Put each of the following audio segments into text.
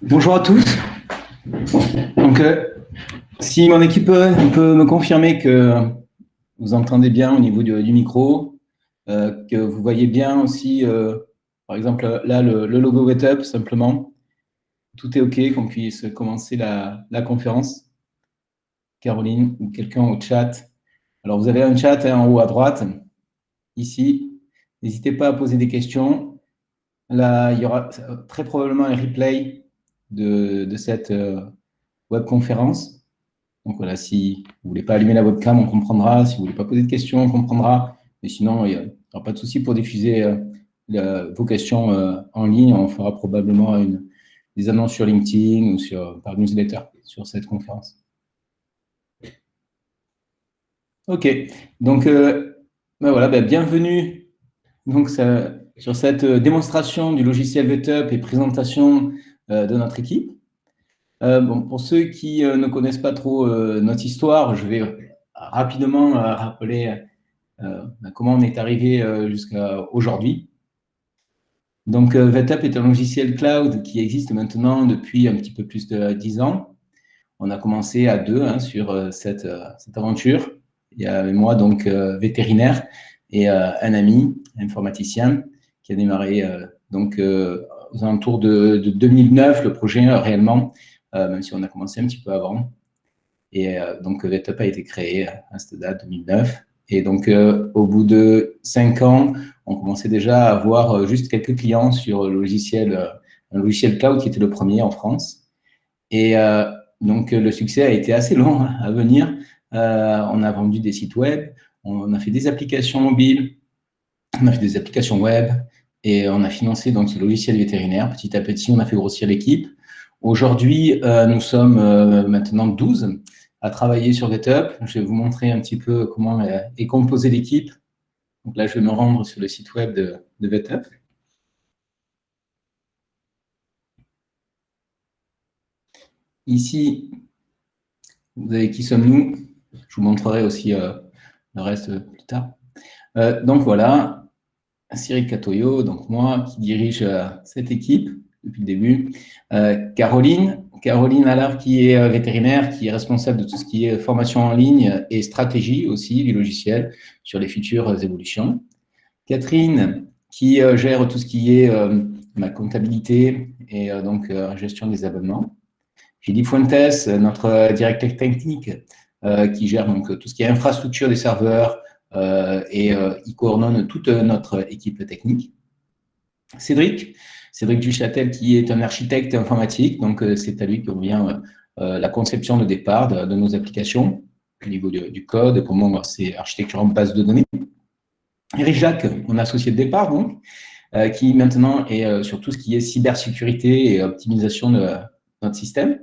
Bonjour à tous. Donc, si mon équipe peut me confirmer que vous entendez bien au niveau du micro, que vous voyez bien aussi, par exemple, là, le logo WetUp, simplement, tout est OK, qu'on puisse commencer la conférence. Caroline ou quelqu'un au chat. Alors, vous avez un chat en haut à droite, ici. N'hésitez pas à poser des questions. Là, il y aura très probablement un replay de cette webconférence. Donc voilà, si vous ne voulez pas allumer la webcam, on comprendra. Si vous ne voulez pas poser de questions, on comprendra. Mais sinon, il n'y aura pas de souci pour diffuser vos questions en ligne. On fera probablement des annonces sur LinkedIn ou par newsletter sur cette conférence. OK. Donc, voilà, bienvenue donc, sur cette démonstration du logiciel WetUp et présentation de notre équipe. Bon, pour ceux qui ne connaissent pas trop notre histoire, je vais rapidement rappeler comment on est arrivé jusqu'à aujourd'hui. Donc, WetUp est un logiciel cloud qui existe maintenant depuis un petit peu plus de 10 ans. On a commencé à deux sur cette aventure. Il y a moi, donc vétérinaire, et un ami, informaticien, qui a démarré aux alentours de 2009, le projet réellement, même si on a commencé un petit peu avant. Et donc, WetUp a été créé à cette date, 2009. Et donc, au bout de 5 ans, on commençait déjà à avoir juste quelques clients sur un logiciel cloud qui était le premier en France. Et donc, le succès a été assez long à venir. On a vendu des sites web, on a fait des applications mobiles, on a fait des applications web, et on a financé donc ce logiciel vétérinaire. Petit à petit, on a fait grossir l'équipe. Aujourd'hui, nous sommes maintenant 12 à travailler sur WetUp. Je vais vous montrer un petit peu comment est composée l'équipe. Donc là, je vais me rendre sur le site web de WetUp. Ici, vous avez qui sommes-nous. Je vous montrerai aussi le reste plus tard. Donc voilà, Cyril Catoyo, donc moi qui dirige cette équipe depuis le début. Caroline Allard qui est vétérinaire, qui est responsable de tout ce qui est formation en ligne et stratégie aussi du logiciel sur les futures évolutions. Catherine qui gère tout ce qui est ma comptabilité et donc gestion des abonnements. Philippe Fuentes, notre directeur technique, qui gère donc tout ce qui est infrastructure des serveurs et il coordonne toute notre équipe technique. Cédric Duchâtel, qui est un architecte informatique, donc c'est à lui que revient la conception de départ de nos applications, au niveau du code, comment c'est architecture en base de données. Eric Jacques, mon associé de départ, donc, qui maintenant est sur tout ce qui est cybersécurité et optimisation de notre système.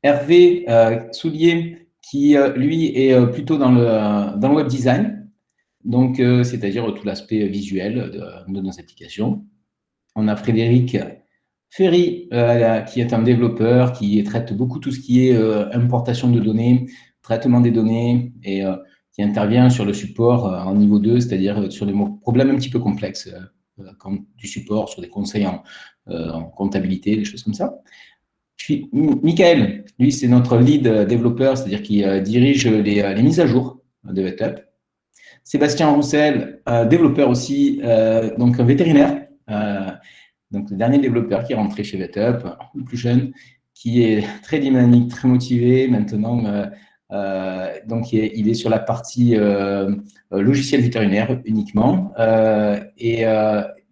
Hervé Soulier, qui lui est plutôt dans le web design, donc c'est-à-dire tout l'aspect visuel de nos applications. On a Frédéric Ferry, qui est un développeur qui traite beaucoup tout ce qui est importation de données, traitement des données et qui intervient sur le support en niveau 2, c'est-à-dire sur des problèmes un petit peu complexes, comme du support sur des conseils en comptabilité, des choses comme ça. Puis, Michael, lui, c'est notre lead développeur, c'est-à-dire qui dirige les mises à jour de WetUp. Sébastien Roussel, développeur aussi, donc un vétérinaire, donc le dernier développeur qui est rentré chez WetUp, le plus jeune, qui est très dynamique, très motivé maintenant. Donc, il est sur la partie logiciel vétérinaire uniquement.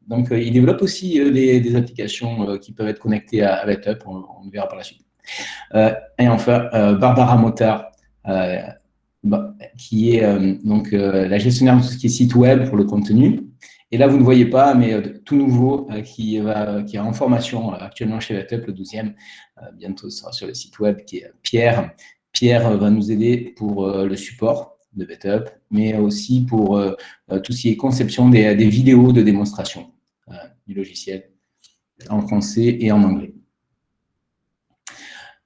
Donc, il développe aussi des applications qui peuvent être connectées à WetUp, on verra par la suite. Et enfin, Barbara Motard, qui est donc la gestionnaire de tout ce qui est site web pour le contenu. Et là, vous ne voyez pas, mais tout nouveau qui est en formation actuellement chez WetUp, le 12e, bientôt sera sur le site web, qui est Pierre Pierre va nous aider pour le support de VetUp, mais aussi pour tout ce qui est conception des vidéos de démonstration du logiciel en français et en anglais.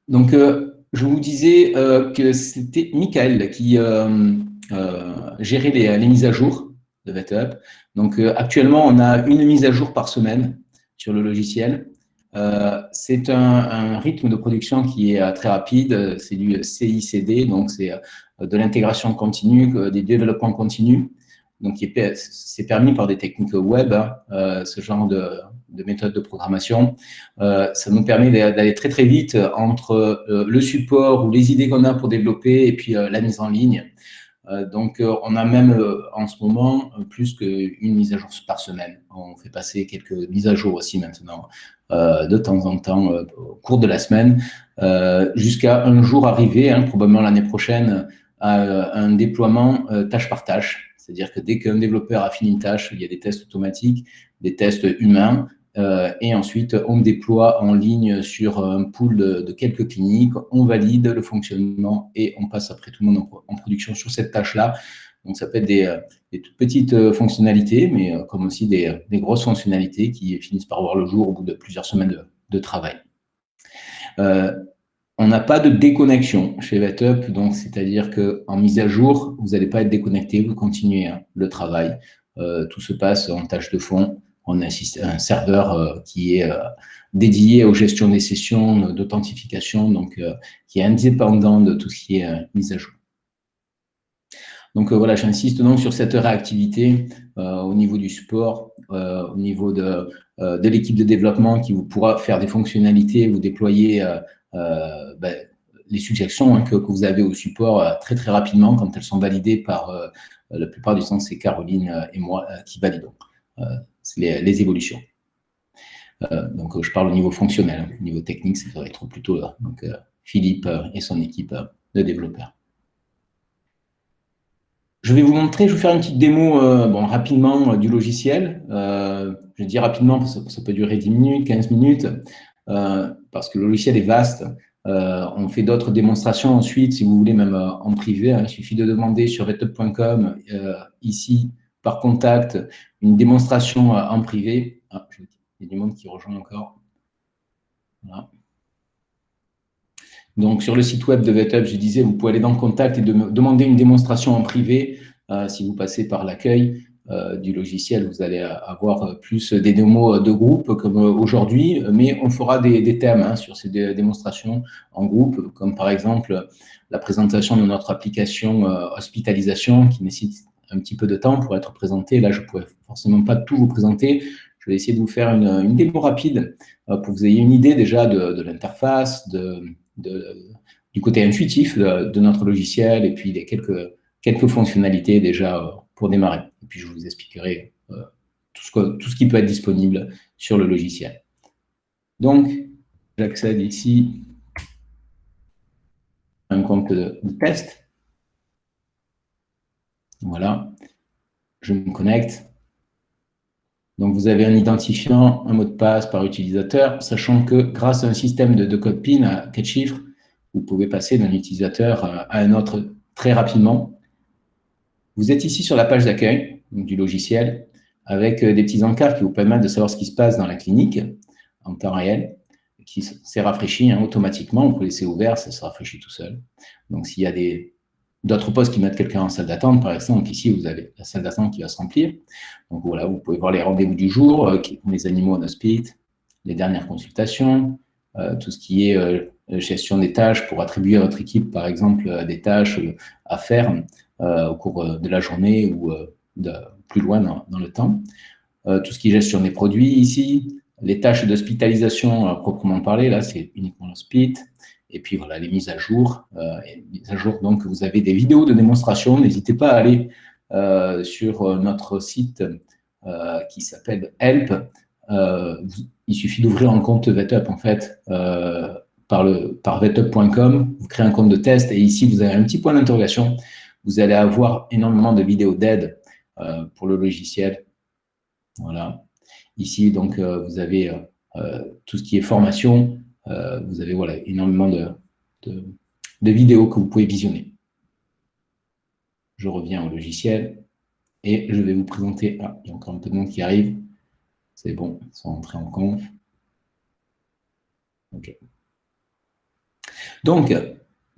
Donc, je vous disais que c'était Michael qui gérait les mises à jour de VetUp. Donc, actuellement, on a une mise à jour par semaine sur le logiciel. C'est un rythme de production qui est très rapide. C'est du CICD, donc c'est de l'intégration continue, des développements continus. Donc, c'est permis par des techniques web, ce genre de méthode de programmation. Ça nous permet d'aller très, très vite entre le support ou les idées qu'on a pour développer et puis la mise en ligne. Donc, on a même en ce moment plus qu'une mise à jour par semaine. On fait passer quelques mises à jour aussi maintenant, de temps en temps, au cours de la semaine, jusqu'à un jour arrivé, probablement l'année prochaine, à un déploiement tâche par tâche. C'est-à-dire que dès qu'un développeur a fini une tâche, il y a des tests automatiques, des tests humains, et ensuite on déploie en ligne sur un pool de quelques cliniques, on valide le fonctionnement et on passe après tout le monde en production sur cette tâche-là. Donc ça peut être des toutes petites fonctionnalités, mais comme aussi des grosses fonctionnalités qui finissent par voir le jour au bout de plusieurs semaines de travail. On n'a pas de déconnexion chez VetUp, donc c'est-à-dire qu'en mise à jour, vous n'allez pas être déconnecté, vous continuez le travail. Tout se passe en tâche de fond. On a un serveur qui est dédié aux gestions des sessions, d'authentification, donc qui est indépendant de tout ce qui est mise à jour. Donc voilà, j'insiste donc sur cette réactivité au niveau du support, au niveau de l'équipe de développement qui vous pourra faire des fonctionnalités, vous déployer les suggestions que vous avez au support très très rapidement quand elles sont validées par la plupart du temps, c'est Caroline et moi qui validons les évolutions. Donc je parle au niveau fonctionnel, au niveau technique, ça devrait être plutôt donc, Philippe et son équipe de développeurs. Je vais vous montrer, je vais vous faire une petite démo rapidement du logiciel. Je dis rapidement parce que ça peut durer 10 minutes, 15 minutes, parce que le logiciel est vaste. On fait d'autres démonstrations ensuite, si vous voulez, même en privé. Il suffit de demander sur vetup.com, ici, par contact, une démonstration en privé. Ah, il y a du monde qui rejoint encore. Voilà. Donc, sur le site web de VetUp, je disais, vous pouvez aller dans Contact et demander une démonstration en privé. Si vous passez par l'accueil du logiciel, vous allez avoir plus des démos de groupe comme aujourd'hui, mais on fera des thèmes sur ces démonstrations en groupe, comme par exemple la présentation de notre application hospitalisation qui nécessite un petit peu de temps pour être présentée. Là, je ne pourrais forcément pas tout vous présenter. Je vais essayer de vous faire une démo rapide pour que vous ayez une idée déjà de l'interface, du côté intuitif de notre logiciel et puis des quelques fonctionnalités déjà pour démarrer. Et puis, je vous expliquerai tout ce qui peut être disponible sur le logiciel. Donc, j'accède ici à un compte de test. Voilà. Je me connecte. Donc, vous avez un identifiant, un mot de passe par utilisateur, sachant que grâce à un système de code PIN à 4 chiffres, vous pouvez passer d'un utilisateur à un autre très rapidement. Vous êtes ici sur la page d'accueil du logiciel avec des petits encarts qui vous permettent de savoir ce qui se passe dans la clinique en temps réel, qui s'est rafraîchi automatiquement. On peut laisser ouvert, ça se rafraîchit tout seul. Donc, s'il y a d'autres postes qui mettent quelqu'un en salle d'attente, par exemple, ici, vous avez la salle d'attente qui va se remplir. Donc, voilà, vous pouvez voir les rendez-vous du jour, les animaux en hospice, les dernières consultations, tout ce qui est gestion des tâches pour attribuer à votre équipe, par exemple, des tâches à faire au cours de la journée ou plus loin dans le temps. Tout ce qui est gestion des produits ici, les tâches d'hospitalisation proprement parlé, là, c'est uniquement l'hospice. Et puis voilà, les mises à jour. Donc, vous avez des vidéos de démonstration. N'hésitez pas à aller sur notre site qui s'appelle Help. Il suffit d'ouvrir un compte VetUp, en fait, par vetup.com. Vous créez un compte de test et ici, vous avez un petit point d'interrogation. Vous allez avoir énormément de vidéos d'aide pour le logiciel. Voilà. Ici, donc, vous avez tout ce qui est formation. Vous avez voilà, énormément de vidéos que vous pouvez visionner. Je reviens au logiciel et je vais vous présenter. Ah, il y a encore un peu de monde qui arrive. C'est bon, ils sont entrés en conf. OK. Donc,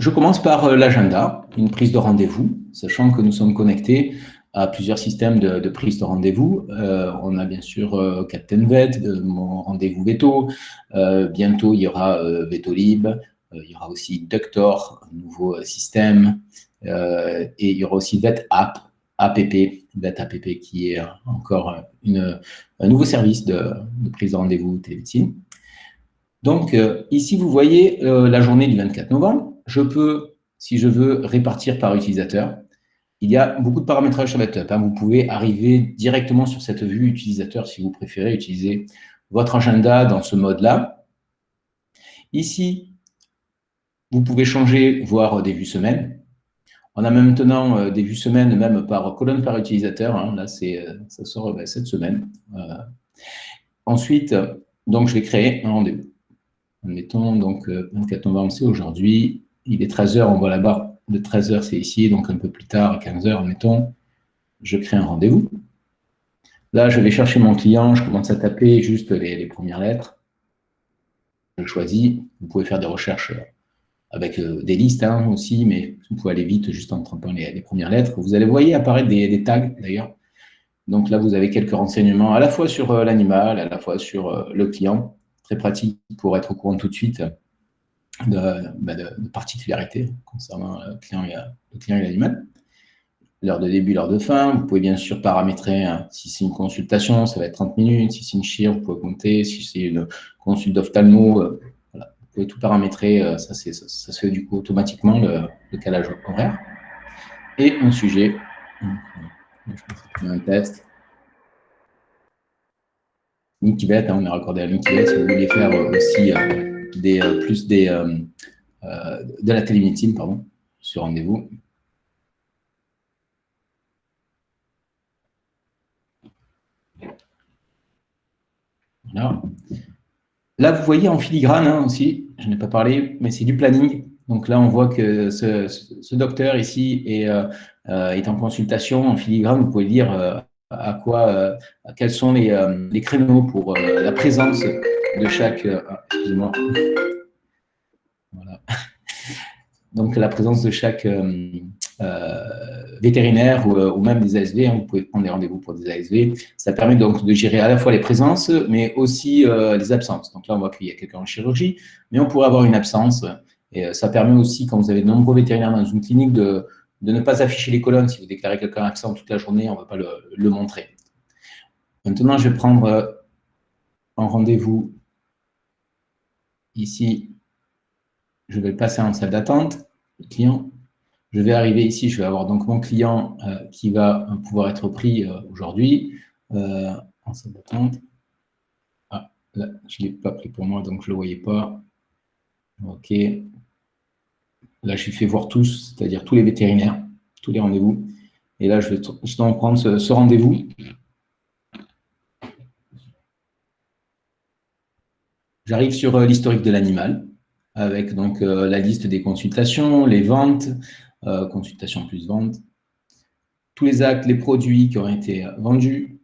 je commence par l'agenda, une prise de rendez-vous, sachant que nous sommes connectés à plusieurs systèmes de prise de rendez-vous. On a bien sûr CaptainVet, mon rendez-vous Veto. Bientôt, il y aura Vetolib. Il y aura aussi Doctor, un nouveau système. Et il y aura aussi VetApp, VetApp, qui est encore un nouveau service de prise de rendez-vous télémédecine. Donc, ici, vous voyez la journée du 24 novembre. Je peux, si je veux, répartir par utilisateur. Il y a beaucoup de paramétrage sur VetUp. Vous pouvez arriver directement sur cette vue utilisateur si vous préférez utiliser votre agenda dans ce mode-là. Ici, vous pouvez changer, voir des vues semaines. On a maintenant des vues semaines, même par colonne par utilisateur. Là, ça sort cette semaine. Ensuite, donc, je vais créer un rendez-vous. Admettons, donc, 24 novembre, c'est aujourd'hui. Il est 13 h, on voit la barre de 13 h, c'est ici. Donc, un peu plus tard, à 15 h, admettons, je crée un rendez-vous. Là, je vais chercher mon client. Je commence à taper juste les premières lettres. Je choisis. Vous pouvez faire des recherches avec des listes aussi, mais vous pouvez aller vite juste en tapant les premières lettres. Vous allez voir apparaître des tags, d'ailleurs. Donc là, vous avez quelques renseignements à la fois sur l'animal, à la fois sur le client. Très pratique pour être au courant tout de suite de particularités concernant le client et l'animal. L'heure de début, l'heure de fin. Vous pouvez bien sûr paramétrer, si c'est une consultation, ça va être 30 minutes. Si c'est une chire, vous pouvez compter. Si c'est une consulte d'ophtalmo, voilà, vous pouvez tout paramétrer. Ça se fait du coup automatiquement, le calage horaire. Et un sujet. Je pense un test. Linkibet, on est raccordé à Linkibet. Si vous voulez faire aussi de la télémédecine, pardon, sur rendez-vous. Voilà. Là, vous voyez en filigrane aussi, je n'ai pas parlé, mais c'est du planning. Donc là, on voit que ce docteur ici est en consultation en filigrane. Vous pouvez dire quels sont les créneaux pour la présence de chaque. Excusez-moi. Voilà. Donc la présence de chaque vétérinaire ou même des ASV. Vous pouvez prendre des rendez-vous pour des ASV. Ça permet donc de gérer à la fois les présences, mais aussi les absences. Donc là, on voit qu'il y a quelqu'un en chirurgie, mais on pourrait avoir une absence. Et ça permet aussi, quand vous avez de nombreux vétérinaires dans une clinique, de ne pas afficher les colonnes. Si vous déclarez quelqu'un absent toute la journée, on ne va pas le montrer. Maintenant, je vais prendre un rendez-vous ici. Je vais le passer en salle d'attente. Le client. Je vais arriver ici, je vais avoir donc mon client qui va pouvoir être pris aujourd'hui en salle d'attente. Ah, là, je ne l'ai pas pris pour moi, donc je ne le voyais pas. OK. Là, je lui fais voir tous, c'est-à-dire tous les vétérinaires, tous les rendez-vous. Et là, je vais prendre ce rendez-vous. J'arrive sur l'historique de l'animal, avec donc la liste des consultations, les ventes, consultation plus vente, tous les actes, les produits qui ont été vendus,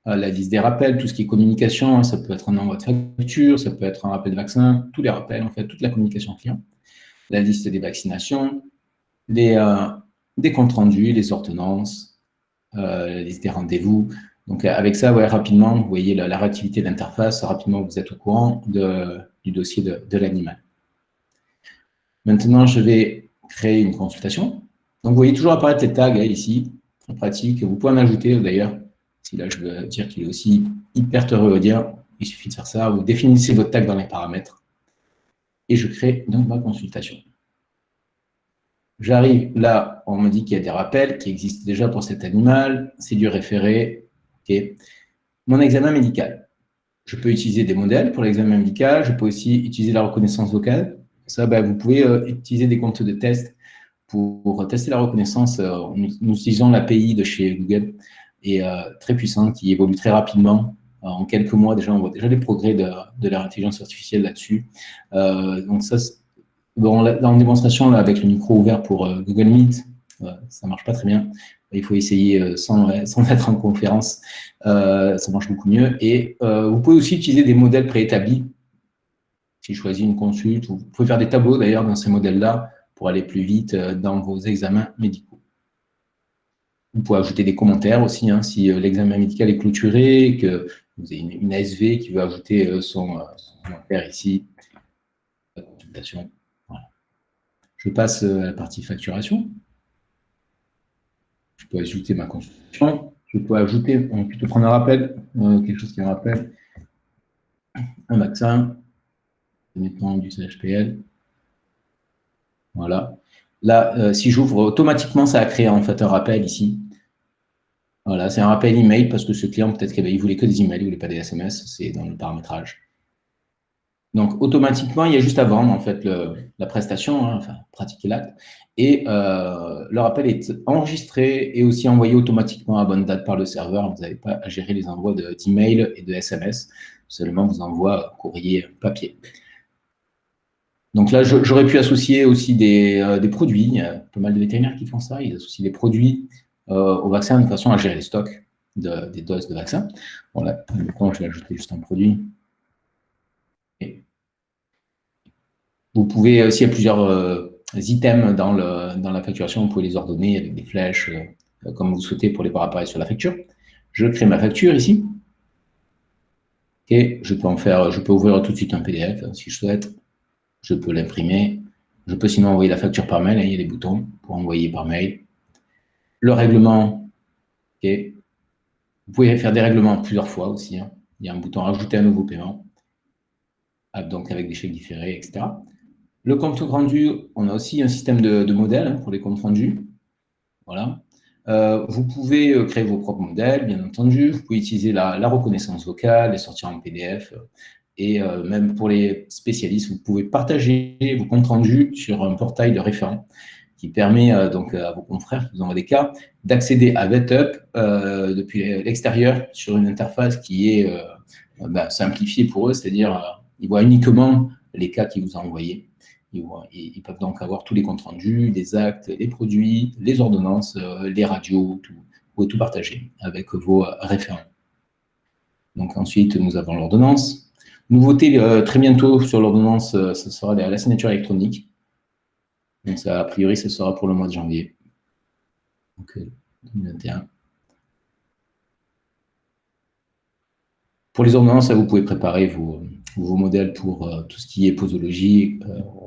la liste des rappels, tout ce qui est communication, ça peut être un envoi de facture, ça peut être un rappel de vaccin, tous les rappels, en fait, toute la communication client, la liste des vaccinations, des comptes rendus, les ordonnances, la liste des rendez-vous. Donc, avec ça, ouais, rapidement, vous voyez la réactivité de l'interface, rapidement, vous êtes au courant du dossier de l'animal. Maintenant, je vais créer une consultation. Donc, vous voyez toujours apparaître les tags ici, très pratique. Vous pouvez en ajouter d'ailleurs. Si là, je veux dire qu'il est aussi hyper thyroïdien, il suffit de faire ça. Vous définissez votre tag dans les paramètres. Et je crée donc ma consultation. J'arrive là, on me dit qu'il y a des rappels qui existent déjà pour cet animal. C'est du référé. Okay. Mon examen médical. Je peux utiliser des modèles pour l'examen médical. Je peux aussi utiliser la reconnaissance vocale. Ça, vous pouvez utiliser des comptes de test pour tester la reconnaissance en utilisant l'API de chez Google, et très puissante, qui évolue très rapidement. En quelques mois, déjà, on voit déjà les progrès de leur intelligence artificielle là-dessus. Donc ça, Bon, là, en démonstration, là, avec le micro ouvert pour Google Meet, ça ne marche pas très bien. Il faut essayer sans être en conférence. Ça marche beaucoup mieux. Et vous pouvez aussi utiliser des modèles préétablis. Si je choisis une consulte, vous pouvez faire des tableaux d'ailleurs dans ces modèles-là pour aller plus vite dans vos examens médicaux. Vous pouvez ajouter des commentaires aussi, hein, si l'examen médical est clôturé, que vous avez une ASV qui veut ajouter son commentaire ici. Consultation. Voilà. Je passe à la partie facturation. Je peux ajouter ma consultation. Je peux ajouter, on peut prendre un rappel, quelque chose qui me rappelle un vaccin, mettons du CHPL. Voilà. Là, si j'ouvre automatiquement, ça a créé en fait un rappel ici. Voilà, c'est un rappel email parce que ce client, peut-être qu'il voulait que des emails, il ne voulait pas des SMS, c'est dans le paramétrage. Donc, automatiquement, il y a juste à vendre en fait la prestation, hein, enfin, pratiquer l'acte. Et le rappel est enregistré et aussi envoyé automatiquement à bonne date par le serveur. Vous n'avez pas à gérer les envois d'email et de SMS. Seulement, vous envoie courrier papier. Donc là, j'aurais pu associer aussi des produits. Il y a pas mal de vétérinaires qui font ça. Ils associent des produits au vaccin de façon à gérer les stocks des doses de vaccin. Bon, là, je vais ajouter juste un produit. Et vous pouvez, s'il y a plusieurs items dans la facturation, vous pouvez les ordonner avec des flèches, comme vous souhaitez pour les voir apparaître sur la facture. Je crée ma facture ici. Et je peux ouvrir tout de suite un PDF si je souhaite. Je peux l'imprimer. Je peux sinon envoyer la facture par mail. Il y a des boutons pour envoyer par mail. Le règlement. Okay. Vous pouvez faire des règlements plusieurs fois aussi. Hein. Il y a un bouton rajouter un nouveau paiement. Donc avec des chèques différés, etc. Le compte rendu, on a aussi un système de modèles hein, pour les comptes rendus. Voilà. Vous pouvez créer vos propres modèles, bien entendu. Vous pouvez utiliser la reconnaissance vocale, les sortir en PDF. Et même pour les spécialistes, vous pouvez partager vos comptes rendus sur un portail de référent qui permet donc à vos confrères qui vous envoient des cas d'accéder à VetUp depuis l'extérieur sur une interface qui est simplifiée pour eux, c'est-à-dire ils voient uniquement les cas qu'ils vous ont envoyés. Ils peuvent donc avoir tous les comptes rendus, les actes, les produits, les ordonnances, les radios, tout. Vous pouvez tout partager avec vos référents. Donc ensuite, nous avons l'ordonnance. Nouveauté très bientôt sur l'ordonnance, ce sera la signature électronique. Donc ça, a priori, ce sera pour le mois de janvier. Donc 2021. Pour les ordonnances, vous pouvez préparer vos modèles pour tout ce qui est posologie.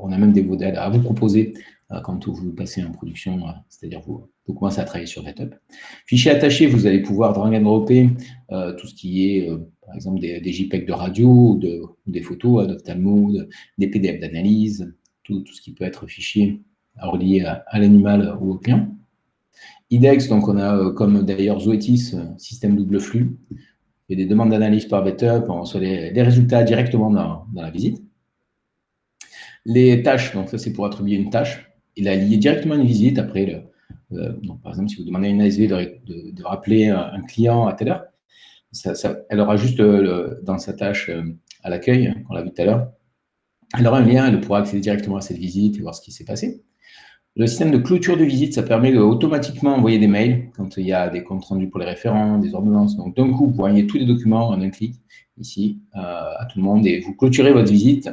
On a même des modèles à vous proposer quand vous passez en production, c'est-à-dire vous commencez à travailler sur VetUp. Fichier attaché, vous allez pouvoir drag and dropper tout ce qui est, par exemple, des JPEG de radio, des photos d'ophtalmo, des PDF d'analyse, tout ce qui peut être fichier relié à l'animal ou au client. IDEX, donc on a comme d'ailleurs Zoetis, système double flux. Il y a des demandes d'analyse par VetUp, on reçoit les résultats directement dans la visite. Les tâches, donc ça c'est pour attribuer une tâche. Il a lié directement une visite après. Donc, par exemple, si vous demandez à une ASV de rappeler un client à telle heure, elle aura juste dans sa tâche à l'accueil, qu'on l'a vu tout à l'heure, elle aura un lien, elle pourra accéder directement à cette visite et voir ce qui s'est passé. Le système de clôture de visite, ça permet d'automatiquement envoyer des mails quand il y a des comptes rendus pour les référents, des ordonnances. Donc, d'un coup, vous envoyez tous les documents en un clic ici à tout le monde et vous clôturez votre visite.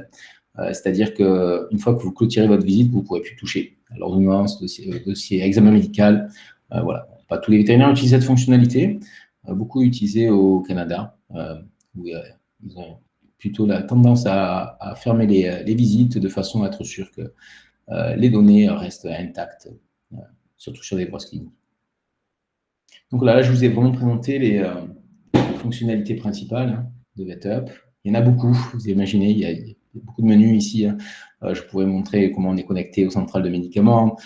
C'est-à-dire qu'une fois que vous clôturez votre visite, vous ne pourrez plus toucher à l'ordonnance, dossier, examen médical. Voilà. Pas tous les vétérinaires utilisent cette fonctionnalité. Beaucoup utilisée au Canada, où ils ont plutôt la tendance à fermer les visites de façon à être sûr que les données restent intactes, surtout sur des grosses cliniques. Donc là, je vous ai vraiment présenté les fonctionnalités principales de VetUp. Il y en a beaucoup, vous imaginez, il y a beaucoup de menus ici. Je pourrais montrer comment on est connecté aux centrales de médicaments,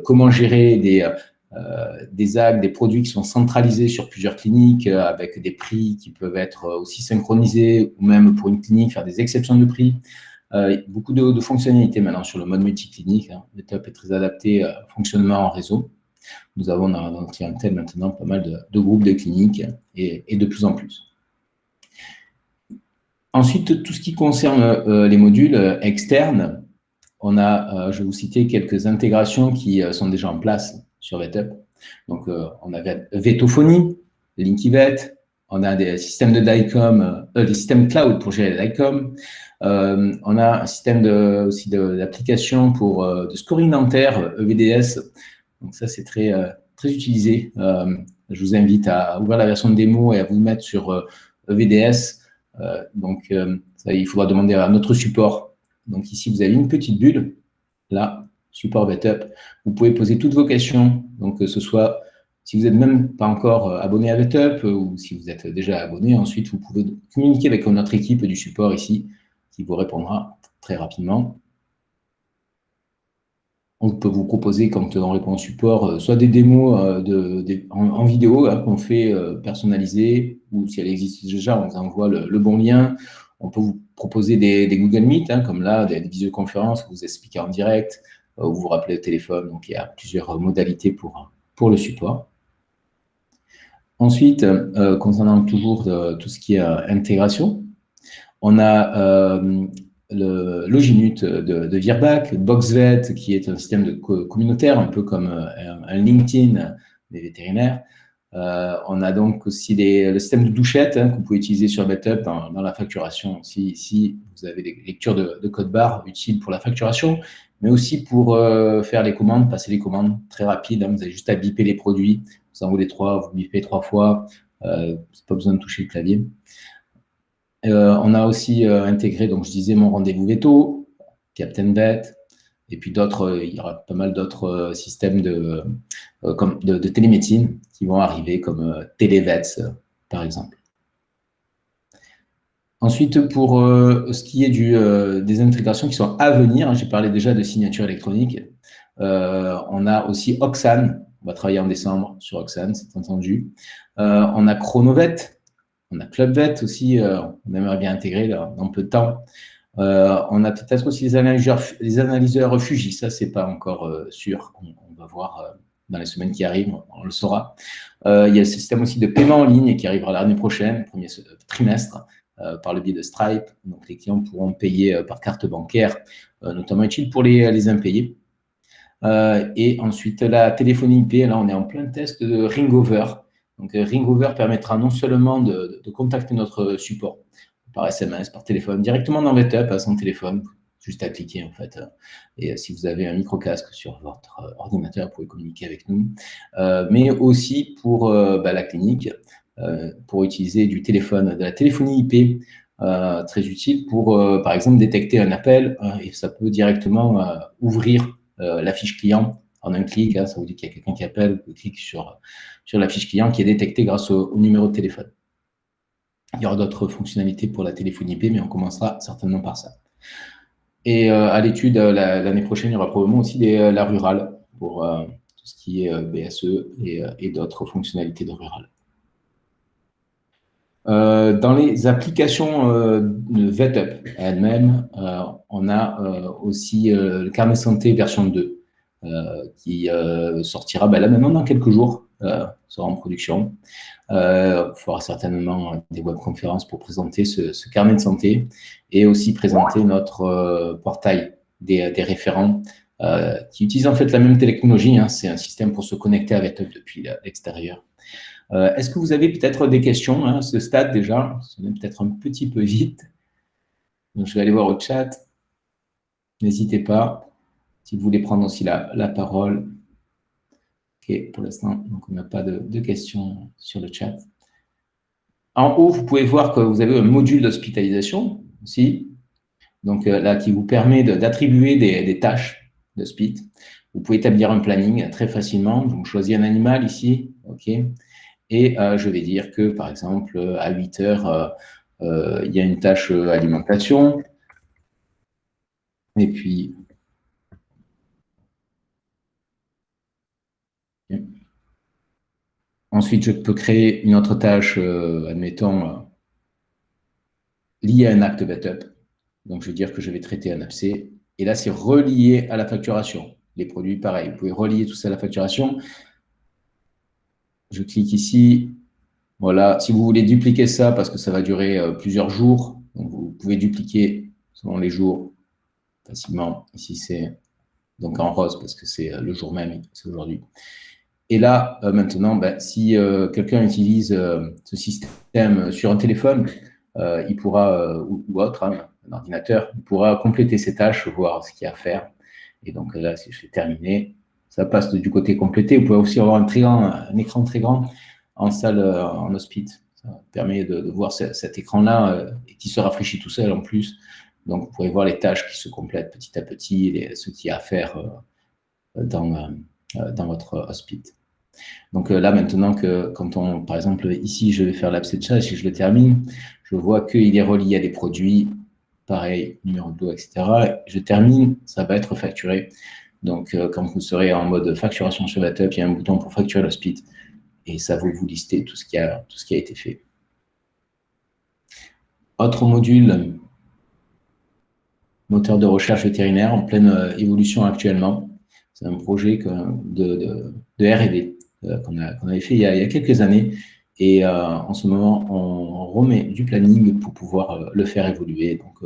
comment gérer des actes, des produits qui sont centralisés sur plusieurs cliniques avec des prix qui peuvent être aussi synchronisés ou même pour une clinique faire des exceptions de prix. Beaucoup de fonctionnalités maintenant sur le mode multiclinique. Hein. VetUp est très adapté au fonctionnement en réseau. Nous avons dans notre clientèle maintenant pas mal de groupes de cliniques et de plus en plus. Ensuite, tout ce qui concerne les modules externes, on a, je vais vous citer quelques intégrations qui sont déjà en place sur VetUp. Donc, on a Vetophonie, Linkyvet, on a des systèmes de DICOM, des systèmes cloud pour gérer les DICOM. On a un système aussi d'application pour de scoring dentaire, EVDS. Donc, ça, c'est très, très utilisé. Je vous invite à ouvrir la version de démo et à vous mettre sur EVDS. Donc, ça, il faudra demander à notre support. Donc, ici, vous avez une petite bulle. Là, support VetUp. Vous pouvez poser toutes vos questions. Donc, que ce soit si vous n'êtes même pas encore abonné à VetUp ou si vous êtes déjà abonné, ensuite, vous pouvez communiquer avec notre équipe du support ici qui vous répondra très rapidement. On peut vous proposer, quand on répond au support, soit des démos en vidéo qu'on fait personnalisées, ou si elle existe déjà, on vous envoie le bon lien. On peut vous proposer des Google Meet, comme là, des visioconférences, vous expliquez en direct, ou vous rappelez au téléphone. Donc, il y a plusieurs modalités pour le support. Ensuite, concernant toujours tout ce qui est intégration, on a le Loginut de Virbac, Boxvet, qui est un système communautaire, un peu comme un LinkedIn des vétérinaires. On a donc aussi le système de douchette que vous pouvez utiliser sur VetUp dans la facturation. Ici, vous avez des lectures de code barre utiles pour la facturation, mais aussi pour faire les commandes, passer les commandes très rapides. Vous avez juste à biper les produits. Vous en voulez 3, vous bipez 3 fois. Pas besoin de toucher le clavier. On a aussi intégré, donc je disais, mon rendez-vous veto, Captain Vet, et puis d'autres, il y aura pas mal d'autres systèmes de télémédecine qui vont arriver, comme Televets, par exemple. Ensuite, pour ce qui est des intégrations qui sont à venir, j'ai parlé déjà de signature électronique. On a aussi Oxane, on va travailler en décembre sur Oxane, c'est entendu. On a Chronovet, on a ClubVet aussi, on aimerait bien intégrer dans peu de temps. On a peut-être aussi les analyseurs Fuji, ça, c'est pas encore sûr. On va voir dans les semaines qui arrivent, on le saura. Il y a le système aussi de paiement en ligne qui arrivera l'année prochaine, premier trimestre, par le biais de Stripe. Donc, les clients pourront payer par carte bancaire, notamment utile pour les impayés. Et ensuite, la téléphonie IP, là, on est en plein test de Ringover. Donc, Ringover permettra non seulement de contacter notre support par SMS, par téléphone, directement dans VetUp à son téléphone, juste à cliquer en fait. Et si vous avez un micro-casque sur votre ordinateur, vous pouvez communiquer avec nous. Mais aussi pour la clinique, pour utiliser du téléphone, de la téléphonie IP, très utile pour, par exemple, détecter un appel et ça peut directement ouvrir la fiche client en un clic. Ça vous dit qu'il y a quelqu'un qui appelle, vous cliquez sur la fiche client qui est détectée grâce au numéro de téléphone. Il y aura d'autres fonctionnalités pour la téléphonie IP, mais on commencera certainement par ça. Et à l'étude, l'année prochaine, il y aura probablement aussi la rurale pour tout ce qui est BSE et d'autres fonctionnalités de rurale. Dans les applications de VetUp elle-même, on a aussi le carnet santé version 2 qui sortira là maintenant dans quelques jours, sera en production. Il faudra certainement des webconférences pour présenter ce carnet de santé et aussi présenter notre portail des référents qui utilisent en fait la même technologie. C'est un système pour se connecter à VetUp depuis l'extérieur. Est-ce que vous avez peut-être des questions à ce stade déjà? C'est peut-être un petit peu vite. Donc, je vais aller voir au chat. N'hésitez pas. Si vous voulez prendre aussi la parole. OK, pour l'instant, donc on n'a pas de questions sur le chat. En haut, vous pouvez voir que vous avez un module d'hospitalisation aussi. Donc là, qui vous permet d'attribuer des tâches d'hospit. Vous pouvez établir un planning très facilement. Donc, choisir un animal ici. OK. Et je vais dire que, par exemple, à 8 heures, il y a une tâche alimentation. Et puis, ensuite, je peux créer une autre tâche, admettons, liée à un acte VetUp. Donc, je vais dire que je vais traiter un abcès. Et là, c'est relié à la facturation. Les produits, pareil. Vous pouvez relier tout ça à la facturation. Je clique ici. Voilà. Si vous voulez dupliquer ça, parce que ça va durer plusieurs jours, donc vous pouvez dupliquer selon les jours. facilement. Ici, c'est donc en rose parce que c'est le jour même, c'est aujourd'hui. Et là, maintenant, ben, si quelqu'un utilise ce système sur un téléphone, il pourra, ou autre, hein, un ordinateur, il pourra compléter ses tâches, voir ce qu'il y a à faire. Et donc là, si je fais terminer, ça passe du côté complété. Vous pouvez aussi avoir un écran très grand en salle, en hospice. Ça permet de voir cet écran-là qui se rafraîchit tout seul en plus. Donc, vous pouvez voir les tâches qui se complètent petit à petit, ce qu'il y a à faire dans votre hospice. Donc là, maintenant que quand on, par exemple, ici, je vais faire l'abcès de chat, si je le termine, je vois qu'il est relié à des produits, pareil, numéro de dos, etc. Je termine, ça va être facturé. Donc, quand vous serez en mode facturation sur VetUp, il y a un bouton pour facturer l'hospice et ça va vous lister tout ce qui a été fait. Autre module, moteur de recherche vétérinaire en pleine évolution actuellement. C'est un projet de R&D qu'on avait fait il y a quelques années. Et en ce moment, on remet du planning pour pouvoir le faire évoluer. Donc,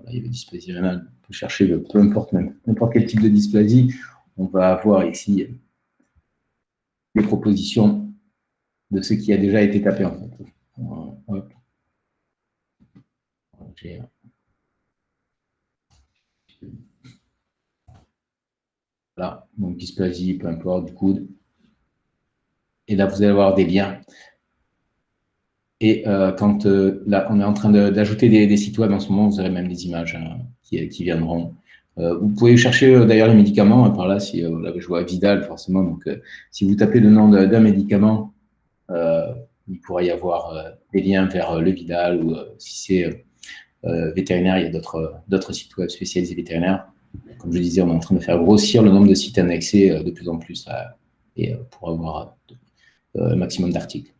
il y avait dysplasie rénale, on peut chercher peu importe, n'importe quel type de dysplasie. On va avoir ici les propositions de ce qui a déjà été tapé en fait. Hop. Voilà, donc dysplasie, peu importe, du coude. Et là, vous allez avoir des liens. Et quand là, on est en train d'ajouter des sites web en ce moment, vous aurez même des images qui viendront. Vous pouvez chercher d'ailleurs les médicaments par là, si vous l'avez joué à Vidal, forcément. Donc, si vous tapez le nom d'un médicament, il pourrait y avoir des liens vers le Vidal ou si c'est vétérinaire, il y a d'autres sites web spécialisés vétérinaires. Comme je disais, on est en train de faire grossir le nombre de sites annexés de plus en plus et pour avoir un maximum d'articles.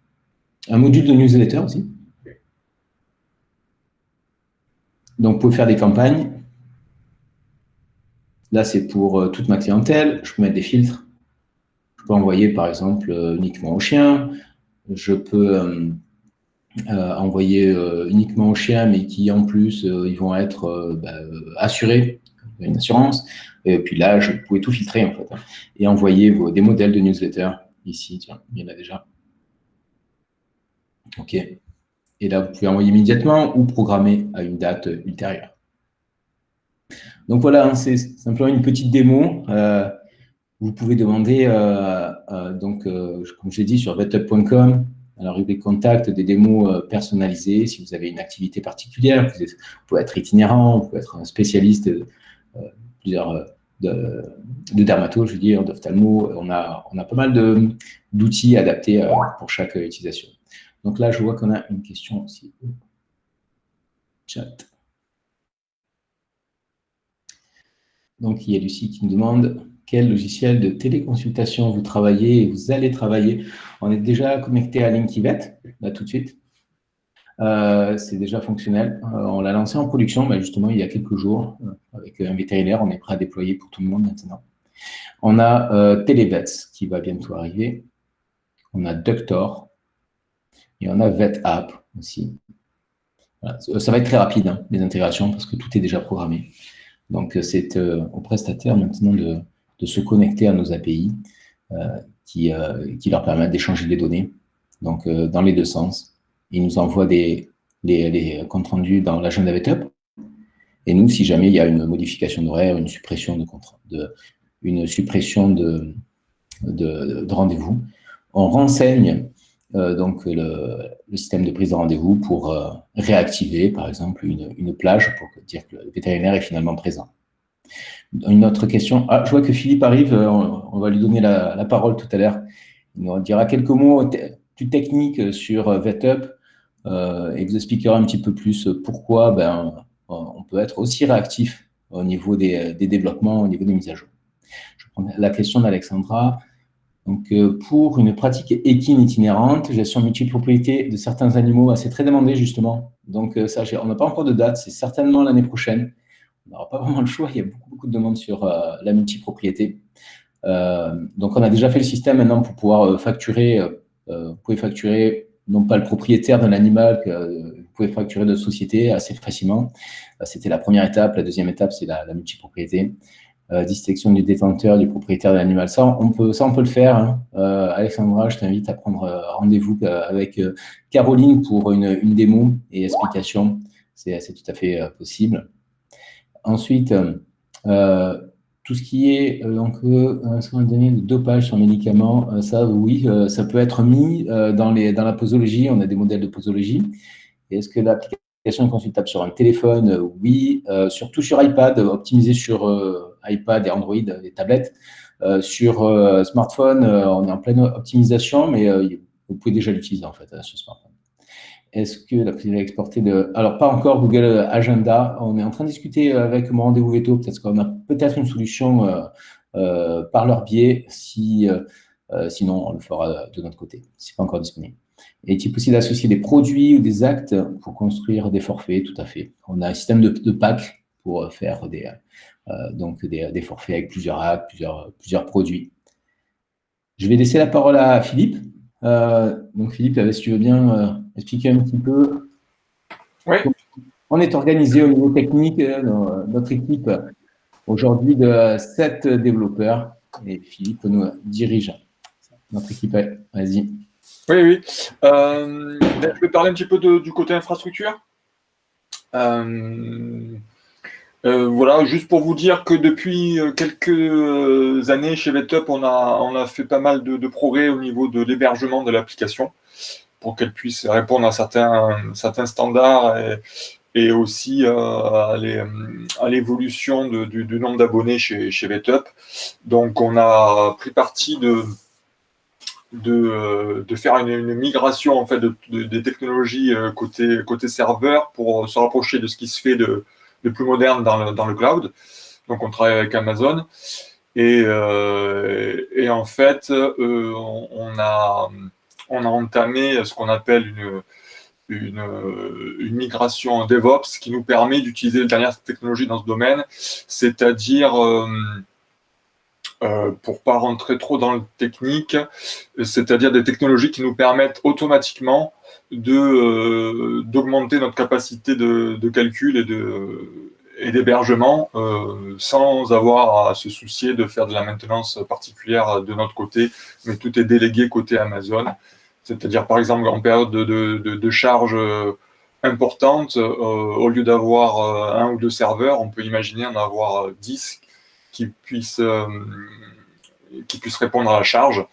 Un module de newsletter aussi. Donc, vous pouvez faire des campagnes. Là, c'est pour toute ma clientèle. Je peux mettre des filtres. Je peux envoyer, par exemple, uniquement aux chiens. Je peux envoyer uniquement aux chiens, mais qui, en plus, ils vont être assurés, une assurance. Et puis là, vous pouvez tout filtrer, en fait. Et envoyer des modèles de newsletter. Ici, tiens, il y en a déjà. OK. Et là, vous pouvez envoyer immédiatement ou programmer à une date ultérieure. Donc voilà, hein, c'est simplement une petite démo. Vous pouvez demander, comme j'ai dit, sur vetup.com, à la rubrique contact, des démos personnalisées. Si vous avez une activité particulière, vous pouvez être itinérant, vous pouvez être un spécialiste de dermato, je veux dire, d'ophtalmo. On a pas mal d'outils adaptés pour chaque utilisation. Donc là, je vois qu'on a une question aussi. Chat. Donc, il y a Lucie qui nous demande quel logiciel de téléconsultation vous travaillez et vous allez travailler. On est déjà connecté à Linkivet, là tout de suite. C'est déjà fonctionnel. On l'a lancé en production justement il y a quelques jours avec un vétérinaire. On est prêt à déployer pour tout le monde maintenant. On a Televets qui va bientôt arriver. On a Doctor et on a VetApp aussi. Voilà. Ça va être très rapide, hein, les intégrations, parce que tout est déjà programmé. Donc, c'est aux prestataires maintenant de se connecter à nos API qui leur permettent d'échanger des données, donc dans les deux sens. Ils nous envoient les comptes rendus dans l'agenda VetUp. Et nous, si jamais il y a une modification d'horaire, une suppression de rendez-vous, on renseigne donc le système de prise de rendez-vous pour réactiver, par exemple, une plage pour dire que le vétérinaire est finalement présent. Une autre question. Ah, je vois que Philippe arrive. On va lui donner la parole tout à l'heure. Il nous dira quelques mots plus techniques sur VetUp et vous expliquera un petit peu plus pourquoi on peut être aussi réactif au niveau des développements, au niveau des mises à jour. Je prends la question d'Alexandra. Donc, pour une pratique équine itinérante, gestion multipropriété de certains animaux, c'est très demandé justement. Donc, ça, on n'a pas encore de date, c'est certainement l'année prochaine. On n'aura pas vraiment le choix, il y a beaucoup de demandes sur la multipropriété. Donc, on a déjà fait le système maintenant pour pouvoir facturer. Vous pouvez facturer non pas le propriétaire de l'animal pouvez facturer d'autres sociétés assez facilement. C'était la première étape. La deuxième étape, c'est la multipropriété. Distinction du détenteur, du propriétaire de l'animal. Ça, on peut le faire. Hein. Alexandra, je t'invite à prendre rendez-vous avec Caroline pour une démo et explication. C'est tout à fait possible. Ensuite, tout ce qui est ce qu'on a donné de dopage sur médicaments, ça, oui, ça peut être mis dans la posologie. On a des modèles de posologie. Est-ce que l'application est consultable sur un téléphone? Oui, surtout sur iPad, optimisé sur iPad et Android, les tablettes. Sur smartphone, on est en pleine optimisation, mais vous pouvez déjà l'utiliser en fait sur smartphone. Est-ce que la prise exportée de... Alors, pas encore Google Agenda. On est en train de discuter avec mon rendez-vous veto. Peut-être qu'on a peut-être une solution par leur biais. Sinon, on le fera de notre côté. Ce n'est pas encore disponible. Est-il possible d'associer des produits ou des actes pour construire des forfaits? Tout à fait. On a un système de packs pour faire des forfaits avec plusieurs actes, plusieurs produits. Je vais laisser la parole à Philippe. Donc Philippe, si tu veux bien expliquer un petit peu. Oui. On est organisé au niveau technique, notre équipe aujourd'hui de 7 développeurs et Philippe nous dirige notre équipe. Vas-y. Oui. Je vais parler un petit peu du côté infrastructure. Voilà, juste pour vous dire que depuis quelques années chez VetUp, on a fait pas mal de progrès au niveau de l'hébergement de l'application pour qu'elle puisse répondre à certains standards et aussi à l'évolution du nombre d'abonnés chez VetUp. Donc, on a pris parti de faire une migration en fait des technologies côté serveur pour se rapprocher de ce qui se fait de plus moderne dans le cloud. Donc, on travaille avec Amazon et en fait, on a entamé ce qu'on appelle une migration DevOps qui nous permet d'utiliser les dernières technologies dans ce domaine, c'est-à-dire pour pas rentrer trop dans le technique, c'est-à-dire des technologies qui nous permettent automatiquement d'augmenter notre capacité de calcul et d'hébergement sans avoir à se soucier de faire de la maintenance particulière de notre côté, mais tout est délégué côté Amazon. C'est-à-dire, par exemple, en période de charge importante, au lieu d'avoir un ou deux serveurs, on peut imaginer en avoir 10 qui puissent répondre à la charge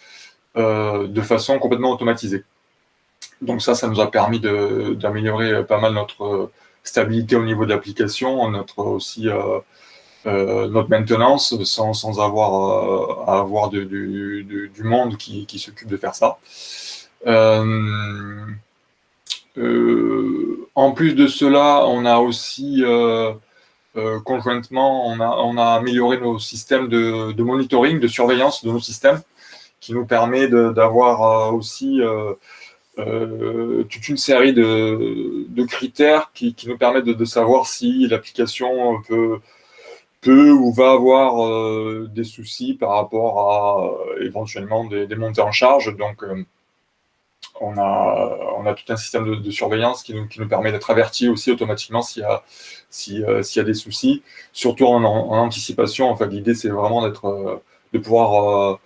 de façon complètement automatisée. Donc ça nous a permis d'améliorer pas mal notre stabilité au niveau de l'application, notre maintenance, sans avoir à avoir du monde qui s'occupe de faire ça. En plus de cela, on a aussi conjointement, on a amélioré nos systèmes de monitoring, de surveillance de nos systèmes, qui nous permet d'avoir aussi toute une série de critères qui nous permettent de savoir si l'application peut ou va avoir des soucis par rapport à éventuellement des montées en charge. Donc, on a tout un système de surveillance qui nous permet d'être avertis aussi automatiquement s'il y a des soucis, surtout en anticipation. En fait, l'idée, c'est vraiment de pouvoir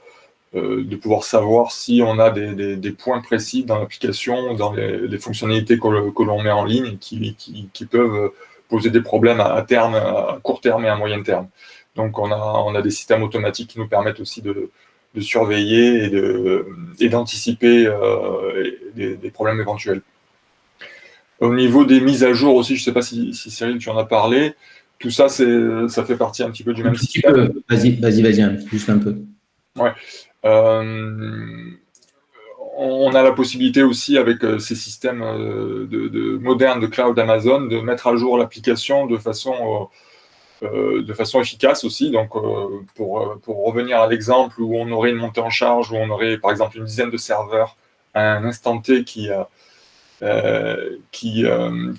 savoir si on a des points précis dans l'application, dans les fonctionnalités que l'on met en ligne qui peuvent poser des problèmes à terme, à court terme et à moyen terme. Donc, on a des systèmes automatiques qui nous permettent aussi de surveiller et d'anticiper des problèmes éventuels. Au niveau des mises à jour aussi, je ne sais pas si Cyril, tu en as parlé, tout ça, ça fait partie un petit peu du même système. Vas-y, juste un peu. Ouais. On a la possibilité aussi, avec ces systèmes modernes de cloud Amazon, de mettre à jour l'application de façon efficace aussi. Donc, pour revenir à l'exemple où on aurait une montée en charge, où on aurait par exemple une dizaine de serveurs à un instant T qui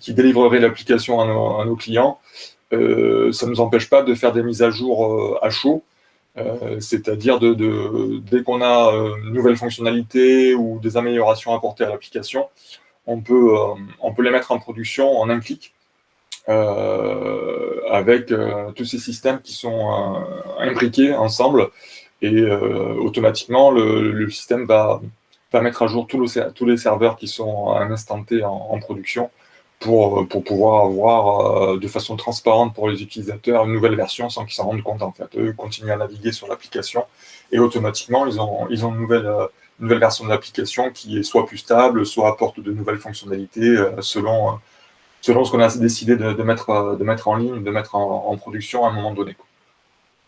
délivrerait l'application à nos clients, ça ne nous empêche pas de faire des mises à jour à chaud, c'est-à-dire dès qu'on a une nouvelle fonctionnalité ou des améliorations apportées à l'application, on peut les mettre en production en un clic avec tous ces systèmes qui sont imbriqués ensemble et automatiquement le système va mettre à jour tous les serveurs qui sont à un instant T en production pour pouvoir avoir de façon transparente pour les utilisateurs une nouvelle version sans qu'ils s'en rendent compte en fait. Eux continuent à naviguer sur l'application et automatiquement ils ont une nouvelle version de l'application qui est soit plus stable, soit apporte de nouvelles fonctionnalités selon ce qu'on a décidé de mettre en ligne, de mettre en production à un moment donné.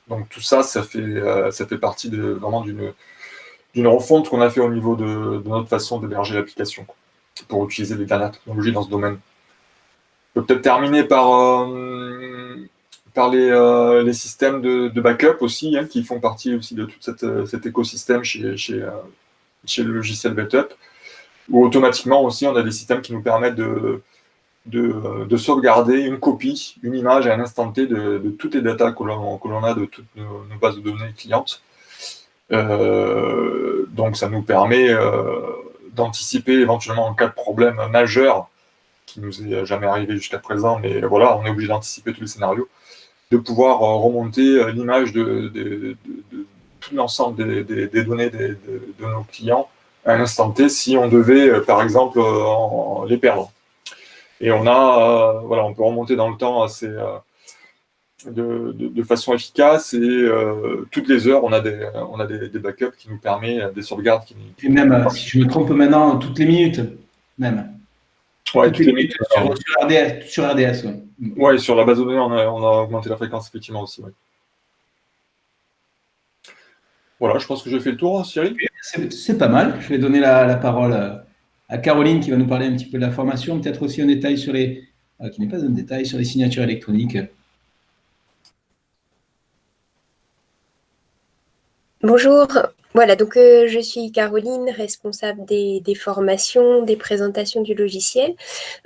Donc tout ça, ça fait partie vraiment d'une refonte qu'on a fait au niveau de notre façon d'héberger l'application pour utiliser les dernières technologies dans ce domaine. Je peux peut-être terminer par les systèmes de backup aussi, qui font partie aussi de tout cet écosystème chez le logiciel Backup, où automatiquement aussi on a des systèmes qui nous permettent de sauvegarder une copie, une image à un instant T de toutes les datas que l'on a de toutes nos bases de données clientes. Donc ça nous permet d'anticiper éventuellement en cas de problème majeur qui nous est jamais arrivé jusqu'à présent, mais voilà, on est obligé d'anticiper tous les scénarios, de pouvoir remonter l'image de tout l'ensemble des données de nos clients à un instant T si on devait, par exemple, les perdre. Et on peut remonter dans le temps assez de façon efficace et toutes les heures, on a des backups qui nous permettent des sauvegardes. Et même, si je me trompe maintenant, toutes les minutes, même. Ouais, toutes les minutes. Sur RDS, oui. Ouais, sur la base de données, on a augmenté la fréquence, effectivement, aussi. Ouais. Voilà, je pense que j'ai fait le tour, Cyril. C'est pas mal. Je vais donner la parole à Caroline qui va nous parler un petit peu de la formation, peut-être aussi un détail sur qui n'est pas un détail, sur les signatures électroniques. Bonjour, voilà, donc je suis Caroline, responsable des formations, des présentations du logiciel.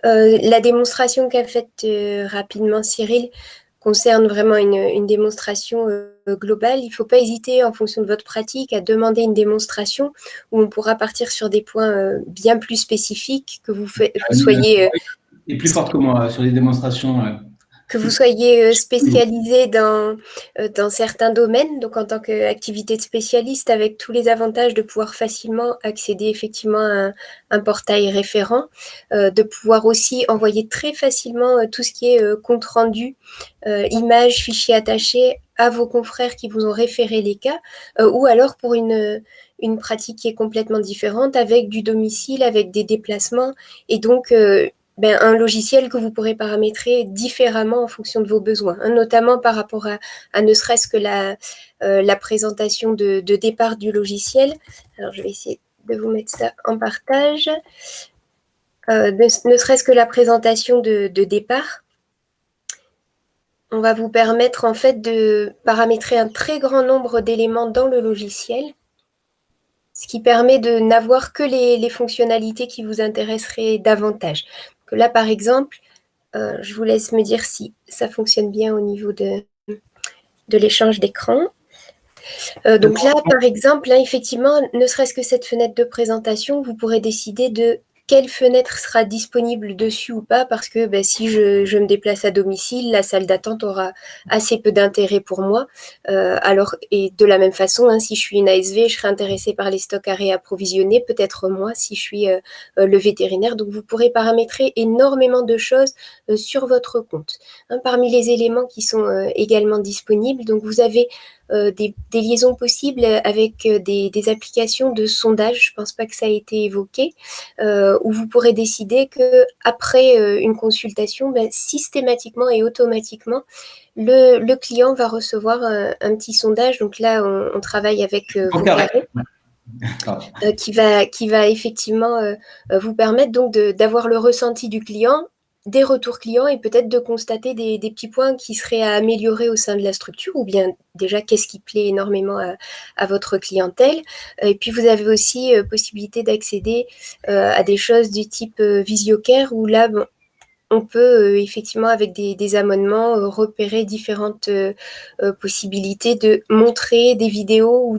La démonstration qu'a faite rapidement Cyril concerne vraiment une démonstration globale. Il ne faut pas hésiter, en fonction de votre pratique, à demander une démonstration où on pourra partir sur des points bien plus spécifiques, que vous soyez… Et plus forte que moi sur les démonstrations. Que vous soyez spécialisé dans certains domaines, donc en tant qu'activité de spécialiste, avec tous les avantages de pouvoir facilement accéder effectivement à un portail référent, de pouvoir aussi envoyer très facilement tout ce qui est compte rendu, images, fichiers attachés à vos confrères qui vous ont référé les cas, ou alors pour une pratique qui est complètement différente, avec du domicile, avec des déplacements, et donc un logiciel que vous pourrez paramétrer différemment en fonction de vos besoins, notamment par rapport à ne serait-ce que la présentation de départ du logiciel. Alors, je vais essayer de vous mettre ça en partage. Ne serait-ce que la présentation de départ, on va vous permettre en fait de paramétrer un très grand nombre d'éléments dans le logiciel, ce qui permet de n'avoir que les fonctionnalités qui vous intéresseraient davantage. Que là, par exemple, je vous laisse me dire si ça fonctionne bien au niveau de l'échange d'écran. Donc là, par exemple, effectivement, ne serait-ce que cette fenêtre de présentation, vous pourrez décider de quelle fenêtre sera disponible dessus ou pas, parce que si je me déplace à domicile, la salle d'attente aura assez peu d'intérêt pour moi. Et de la même façon, si je suis une ASV, je serai intéressée par les stocks à réapprovisionner, peut-être moi si je suis le vétérinaire. Donc vous pourrez paramétrer énormément de choses sur votre compte. Parmi les éléments qui sont également disponibles, donc vous avez des liaisons possibles avec des applications de sondage, je ne pense pas que ça a été évoqué, où vous pourrez décider qu'après une consultation, systématiquement et automatiquement, le client va recevoir un petit sondage. Donc là, on travaille avec Vocaré, qui va effectivement vous permettre donc d'avoir le ressenti du client, des retours clients et peut-être de constater des petits points qui seraient à améliorer au sein de la structure, ou bien déjà qu'est-ce qui plaît énormément à votre clientèle. Et puis vous avez aussi possibilité d'accéder à des choses du type Visiocare, où là, on peut effectivement, avec des abonnements, repérer différentes possibilités de montrer des vidéos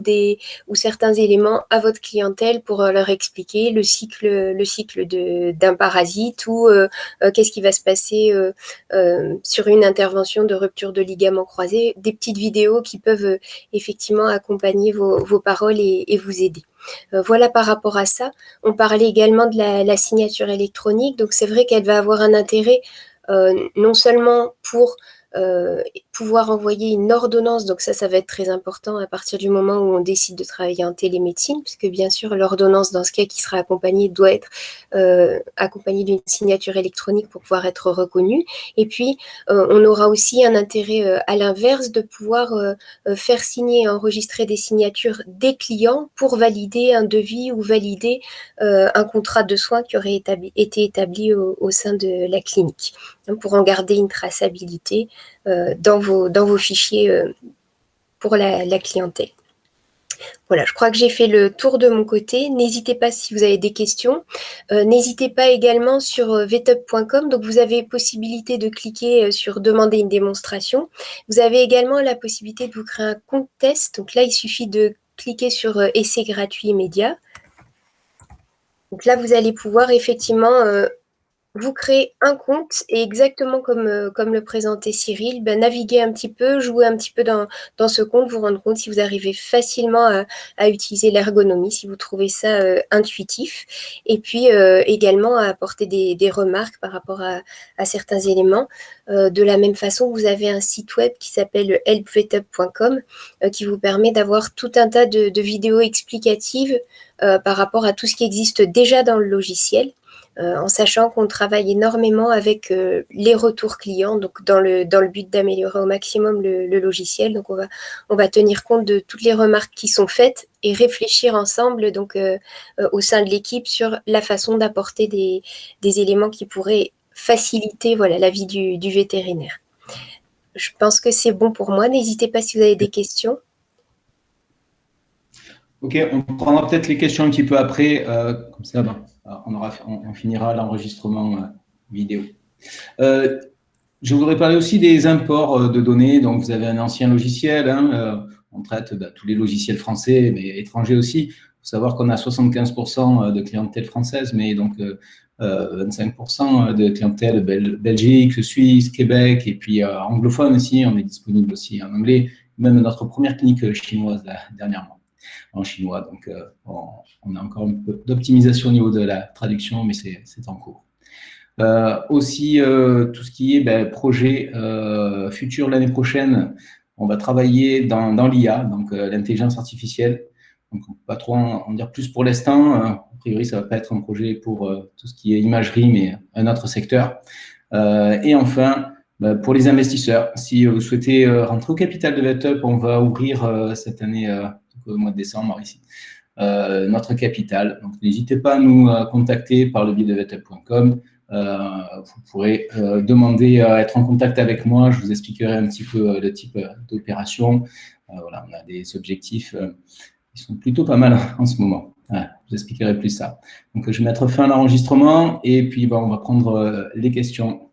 ou certains éléments à votre clientèle pour leur expliquer le cycle d'un parasite ou qu'est-ce qui va se passer sur une intervention de rupture de ligament croisé, des petites vidéos qui peuvent effectivement accompagner vos paroles et vous aider. Voilà par rapport à ça. On parlait également de la signature électronique, donc c'est vrai qu'elle va avoir un intérêt non seulement pour pouvoir envoyer une ordonnance, donc ça va être très important à partir du moment où on décide de travailler en télémédecine, puisque bien sûr l'ordonnance dans ce cas qui sera accompagnée doit être accompagnée d'une signature électronique pour pouvoir être reconnue. Et puis on aura aussi un intérêt à l'inverse de pouvoir faire signer et enregistrer des signatures des clients pour valider un devis ou valider un contrat de soins qui aurait été établi au sein de la clinique, pour en garder une traçabilité dans vos fichiers pour la clientèle. Voilà, je crois que j'ai fait le tour de mon côté. N'hésitez pas si vous avez des questions. N'hésitez pas également sur vetup.com. Donc, vous avez possibilité de cliquer sur « Demander une démonstration ». Vous avez également la possibilité de vous créer un compte test. Donc là, il suffit de cliquer sur « Essai gratuit immédiat ». Donc là, vous allez pouvoir effectivement vous créez un compte et exactement comme le présentait Cyril, naviguer un petit peu, jouer un petit peu dans ce compte, vous rendre compte si vous arrivez facilement à utiliser l'ergonomie, si vous trouvez ça intuitif, et puis également à apporter des remarques par rapport à certains éléments. De la même façon, vous avez un site web qui s'appelle helpvetup.com qui vous permet d'avoir tout un tas de vidéos explicatives par rapport à tout ce qui existe déjà dans le logiciel. En sachant qu'on travaille énormément avec les retours clients, donc dans le but d'améliorer au maximum le logiciel. Donc on va tenir compte de toutes les remarques qui sont faites et réfléchir ensemble donc au sein de l'équipe sur la façon d'apporter des éléments qui pourraient faciliter la vie du vétérinaire. Je pense que c'est bon pour moi. N'hésitez pas si vous avez des questions. Ok, on prendra peut-être les questions un petit peu après, comme ça, on finira l'enregistrement vidéo. Je voudrais parler aussi des imports de données. Donc, vous avez un ancien logiciel, on traite tous les logiciels français, mais étrangers aussi. Il faut savoir qu'on a 75% de clientèle française, mais donc 25% de clientèle Belgique, Suisse, Québec, et puis anglophone aussi. On est disponible aussi en anglais, même notre première clinique chinoise dernièrement en chinois. Donc, on a encore un peu d'optimisation au niveau de la traduction, mais c'est en cours. Aussi, tout ce qui est projet futur l'année prochaine, on va travailler dans l'IA, donc l'intelligence artificielle. Donc, on ne peut pas trop en dire plus pour l'instant. A priori, ça ne va pas être un projet pour tout ce qui est imagerie, mais un autre secteur. Et enfin, pour les investisseurs, si vous souhaitez rentrer au capital de Vetup, on va ouvrir cette année, au mois de décembre ici, notre capital. Donc, n'hésitez pas à nous contacter par le biais de vetup.com. Vous pourrez demander à être en contact avec moi. Je vous expliquerai un petit peu le type d'opération. Voilà, on a des objectifs qui sont plutôt pas mal en ce moment. Voilà, je vous expliquerai plus ça. Donc, je vais mettre fin à l'enregistrement et puis on va prendre les questions.